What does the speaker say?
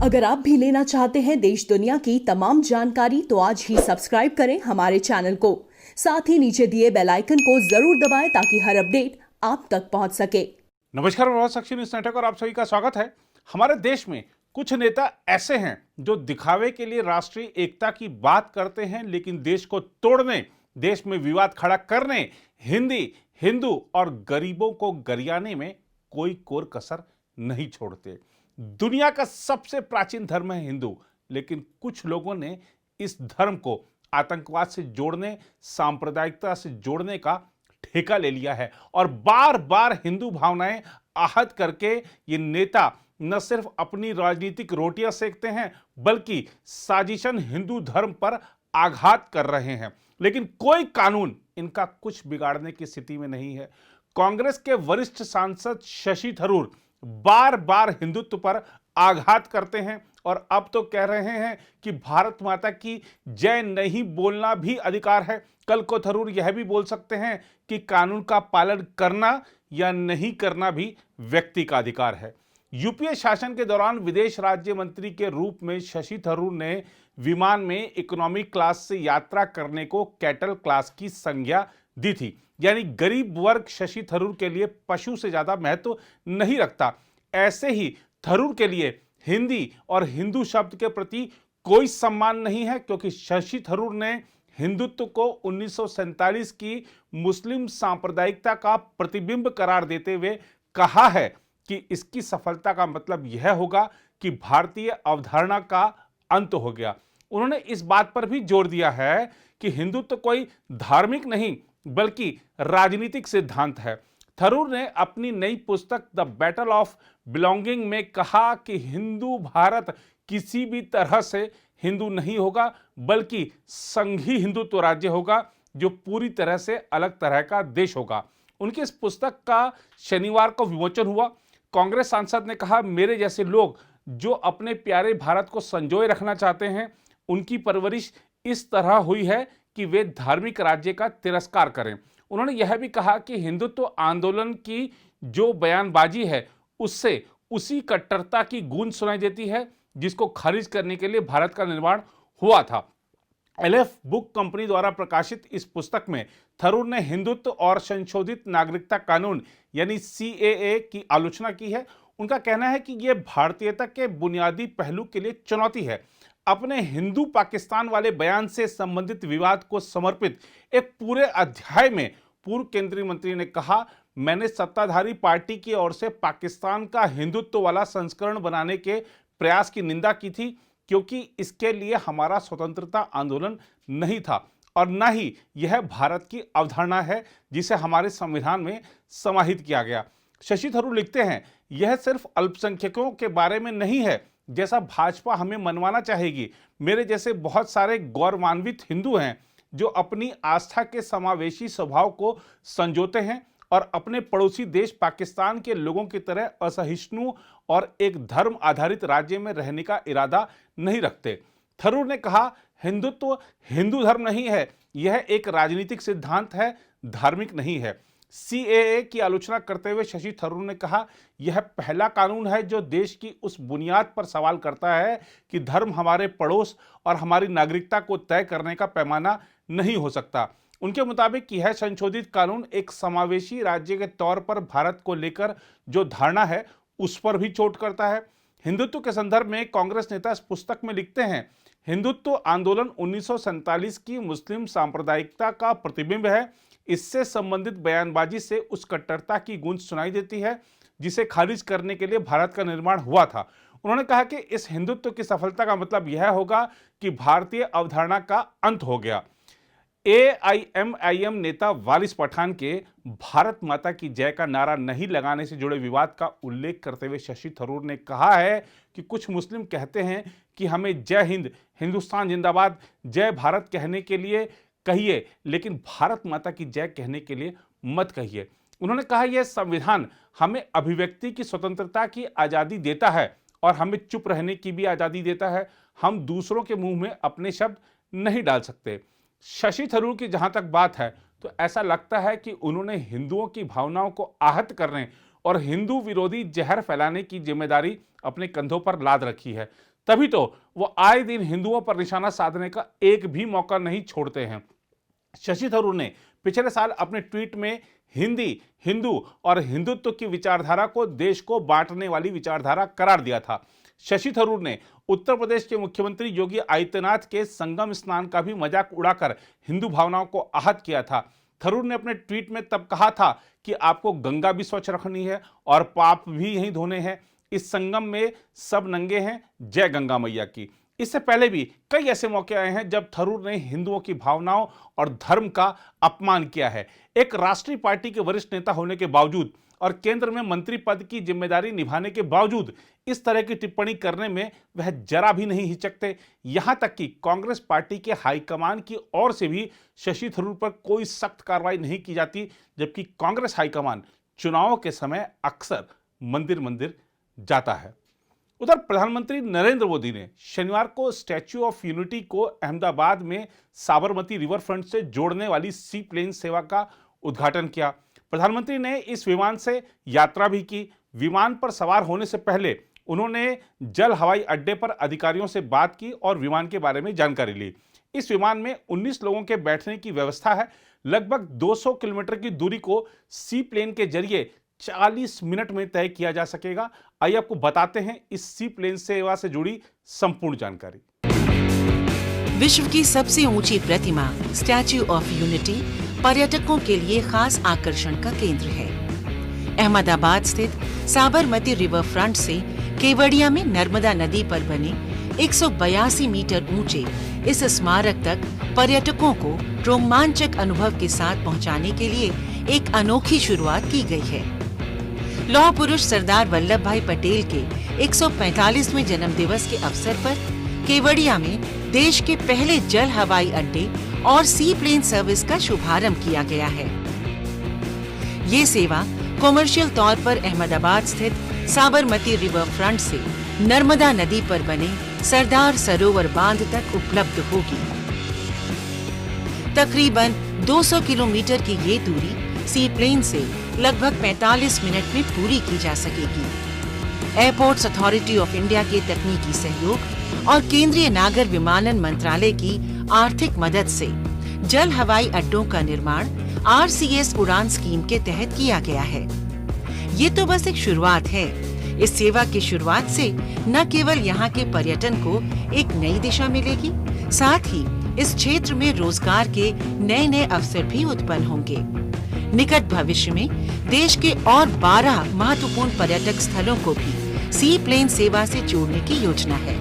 अगर आप भी लेना चाहते हैं देश दुनिया की तमाम जानकारी तो आज ही सब्सक्राइब करें हमारे चैनल को। साथ ही नीचे दिए बेल आइकन को जरूर दबाएं ताकि हर अपडेट आप तक पहुंच सके। नमस्कार, प्रभात साक्षी न्यूज नेटवर्क और आप सभी का स्वागत है। हमारे देश में कुछ नेता ऐसे हैं जो दिखावे के लिए राष्ट्रीय एकता की बात करते हैं, लेकिन देश को तोड़ने, देश में विवाद खड़ा करने, हिंदू और गरीबों को गरियाने में कोई कोर कसर नहीं छोड़ते। दुनिया का सबसे प्राचीन धर्म है हिंदू, लेकिन कुछ लोगों ने इस धर्म को आतंकवाद से जोड़ने, सांप्रदायिकता से जोड़ने का ठेका ले लिया है और बार बार हिंदू भावनाएं आहत करके ये नेता न सिर्फ अपनी राजनीतिक रोटियां सेकते हैं, बल्कि साजिशन हिंदू धर्म पर आघात कर रहे हैं। लेकिन कोई कानून इनका कुछ बिगाड़ने की स्थिति में नहीं है। कांग्रेस के वरिष्ठ सांसद शशि थरूर बार बार हिंदुत्व पर आघात करते हैं और अब तो कह रहे हैं कि भारत माता की जय नहीं बोलना भी अधिकार है। कल को थरूर यह भी बोल सकते हैं कि कानून का पालन करना या नहीं करना भी व्यक्ति का अधिकार है। यूपीए शासन के दौरान विदेश राज्य मंत्री के रूप में शशि थरूर ने विमान में इकोनॉमी क्लास से यात्रा करने को कैटल क्लास की संज्ञा दी थी, यानी गरीब वर्ग शशि थरूर के लिए पशु से ज्यादा महत्व नहीं रखता। ऐसे ही थरूर के लिए हिंदी और हिंदू शब्द के प्रति कोई सम्मान नहीं है, क्योंकि शशि थरूर ने हिंदुत्व को 1947 की मुस्लिम सांप्रदायिकता का प्रतिबिंब करार देते हुए कहा है कि इसकी सफलता का मतलब यह होगा कि भारतीय अवधारणा का अंत हो गया। उन्होंने इस बात पर भी जोर दिया है कि हिंदुत्व कोई धार्मिक नहीं बल्कि राजनीतिक सिद्धांत है। थरूर ने अपनी नई पुस्तक द बैटल ऑफ बिलोंगिंग में कहा कि हिंदू भारत किसी भी तरह से हिंदू नहीं होगा, बल्कि संघी हिंदुत्व राज्य होगा जो पूरी तरह से अलग तरह का देश होगा। उनकी इस पुस्तक का शनिवार को विमोचन हुआ। कांग्रेस सांसद ने कहा, मेरे जैसे लोग जो अपने प्यारे भारत को संजोए रखना चाहते हैं, उनकी परवरिश इस तरह हुई है कि वे धार्मिक राज्य का तिरस्कार करें। उन्होंने यह भी कहा कि हिंदुत्व आंदोलन की जो बयानबाजी है उससे उसी कट्टरता की गूंज सुनाई देती है जिसको खारिज करने के लिए भारत का निर्माण हुआ था। एलएफ बुक कंपनी द्वारा प्रकाशित इस पुस्तक में थरूर ने हिंदुत्व और संशोधित नागरिकता कानून यानी सीएए की आलोचना की है। उनका कहना है कि यह भारतीयता के बुनियादी पहलू के लिए चुनौती है। अपने हिंदू पाकिस्तान वाले बयान से संबंधित विवाद को समर्पित एक पूरे अध्याय में पूर्व केंद्रीय मंत्री ने कहा, मैंने सत्ताधारी पार्टी की ओर से पाकिस्तान का हिंदुत्व वाला संस्करण बनाने के प्रयास की निंदा की थी, क्योंकि इसके लिए हमारा स्वतंत्रता आंदोलन नहीं था और न ही यह भारत की अवधारणा है जिसे हमारे संविधान में समाहित किया गया। शशि थरूर लिखते हैं, यह सिर्फ अल्पसंख्यकों के बारे में नहीं है जैसा भाजपा हमें मनवाना चाहेगी। मेरे जैसे बहुत सारे गौरवान्वित हिंदू हैं जो अपनी आस्था के समावेशी स्वभाव को संजोते हैं और अपने पड़ोसी देश पाकिस्तान के लोगों की तरह असहिष्णु और एक धर्म आधारित राज्य में रहने का इरादा नहीं रखते। थरूर ने कहा, हिंदुत्व हिंदू धर्म नहीं है, यह एक राजनीतिक सिद्धांत है, धार्मिक नहीं है। सीएए की आलोचना करते हुए शशि थरूर ने कहा, यह पहला कानून है जो देश की उस बुनियाद पर सवाल करता है कि धर्म हमारे पड़ोस और हमारी नागरिकता को तय करने का पैमाना नहीं हो सकता। उनके मुताबिक यह संशोधित कानून एक समावेशी राज्य के तौर पर भारत को लेकर जो धारणा है उस पर भी चोट करता है। हिंदुत्व के संदर्भ में कांग्रेस नेता इस पुस्तक में लिखते हैं, हिंदुत्व आंदोलन 1947 की मुस्लिम सांप्रदायिकता का प्रतिबिंब है। इससे संबंधित बयानबाजी से उस कट्टरता की गूंज सुनाई देती है जिसे खारिज करने के लिए भारत का निर्माण हुआ था। उन्होंने कहा कि इस हिंदुत्व की सफलता का मतलब यह होगा कि भारतीय अवधारणा का अंत हो गया। एआईएमआईएम नेता वारिस पठान के भारत माता की जय का नारा नहीं लगाने से जुड़े विवाद का उल्लेख करते हुए शशि थरूर ने कहा है कि कुछ मुस्लिम कहते हैं कि हमें जय हिंद, हिंदुस्तान जिंदाबाद, जय भारत कहने के लिए कहिए, लेकिन भारत माता की जय कहने के लिए मत कहिए। उन्होंने कहा, यह संविधान हमें अभिव्यक्ति की स्वतंत्रता की आज़ादी देता है और हमें चुप रहने की भी आज़ादी देता है। हम दूसरों के मुंह में अपने शब्द नहीं डाल सकते। शशि थरूर की जहां तक बात है तो ऐसा लगता है कि उन्होंने हिंदुओं की भावनाओं को आहत करने और हिंदू विरोधी जहर फैलाने की जिम्मेदारी अपने कंधों पर लाद रखी है। तभी तो वो आए दिन हिंदुओं पर निशाना साधने का एक भी मौका नहीं छोड़ते हैं। शशि थरूर ने पिछले साल अपने ट्वीट में हिंदी, हिंदू और हिंदुत्व की विचारधारा को देश को बांटने वाली विचारधारा करार दिया था। शशि थरूर ने उत्तर प्रदेश के मुख्यमंत्री योगी आदित्यनाथ के संगम स्नान का भी मजाक उड़ाकर हिंदू भावनाओं को आहत किया था। थरूर ने अपने ट्वीट में तब कहा था कि आपको गंगा भी स्वच्छ रखनी है और पाप भी यहीं धोने हैं। इस संगम में सब नंगे हैं, जय गंगा मैया की। इससे पहले भी कई ऐसे मौके आए हैं जब थरूर ने हिंदुओं की भावनाओं और धर्म का अपमान किया है। एक राष्ट्रीय पार्टी के वरिष्ठ नेता होने के बावजूद और केंद्र में मंत्री पद की जिम्मेदारी निभाने के बावजूद इस तरह की टिप्पणी करने में वह जरा भी नहीं हिचकते। यहां तक कि कांग्रेस पार्टी के हाईकमान की ओर से भी शशि थरूर पर कोई सख्त कार्रवाई नहीं की जाती, जबकि कांग्रेस हाईकमान चुनावों के समय अक्सर मंदिर मंदिर जाता है। उधर प्रधानमंत्री नरेंद्र मोदी ने शनिवार को स्टैच्यू ऑफ यूनिटी को अहमदाबाद में साबरमती रिवर फ्रंट से जोड़ने वाली सी प्लेन सेवा का उद्घाटन किया। प्रधानमंत्री ने इस विमान से यात्रा भी की। विमान पर सवार होने से पहले उन्होंने जल हवाई अड्डे पर अधिकारियों से बात की और विमान के बारे में जानकारी ली। इस विमान में 19 लोगों के बैठने की व्यवस्था है। लगभग 200 किलोमीटर की दूरी को सी प्लेन के जरिए 40 मिनट में तय किया जा सकेगा। आइए आपको बताते हैं इस सी प्लेन सेवा से जुड़ी संपूर्ण जानकारी। विश्व की सबसे ऊंची प्रतिमा स्टैच्यू ऑफ यूनिटी पर्यटकों के लिए खास आकर्षण का केंद्र है। अहमदाबाद स्थित साबरमती रिवर फ्रंट से केवड़िया में नर्मदा नदी पर बने 182 मीटर ऊंचे इस स्मारक तक पर्यटकों को रोमांचक अनुभव के साथ पहुंचाने के लिए एक अनोखी शुरुआत की गई है। लौह पुरुष सरदार वल्लभ भाई पटेल के 145वें जन्म दिवस के अवसर पर केवड़िया में देश के पहले जल हवाई अड्डे और सी प्लेन सर्विस का शुभारंभ किया गया है। ये सेवा कॉमर्शियल तौर पर अहमदाबाद स्थित साबरमती रिवर फ्रंट से नर्मदा नदी पर बने सरदार सरोवर बांध तक उपलब्ध होगी। तकरीबन 200 किलोमीटर की ये दूरी सी प्लेन से लगभग 45 मिनट में पूरी की जा सकेगी। एयरपोर्ट्स अथॉरिटी ऑफ इंडिया के तकनीकी सहयोग और केंद्रीय नागर विमानन मंत्रालय की आर्थिक मदद से जल हवाई अड्डों का निर्माण RCS उड़ान स्कीम के तहत किया गया है। ये तो बस एक शुरुआत है। इस सेवा की शुरुआत से न केवल यहाँ के पर्यटन को एक नई दिशा मिलेगी, साथ ही इस क्षेत्र में रोजगार के नए नए अवसर भी उत्पन्न होंगे। निकट भविष्य में देश के और 12 महत्वपूर्ण पर्यटक स्थलों को भी सी प्लेन सेवा से जोड़ने की योजना है।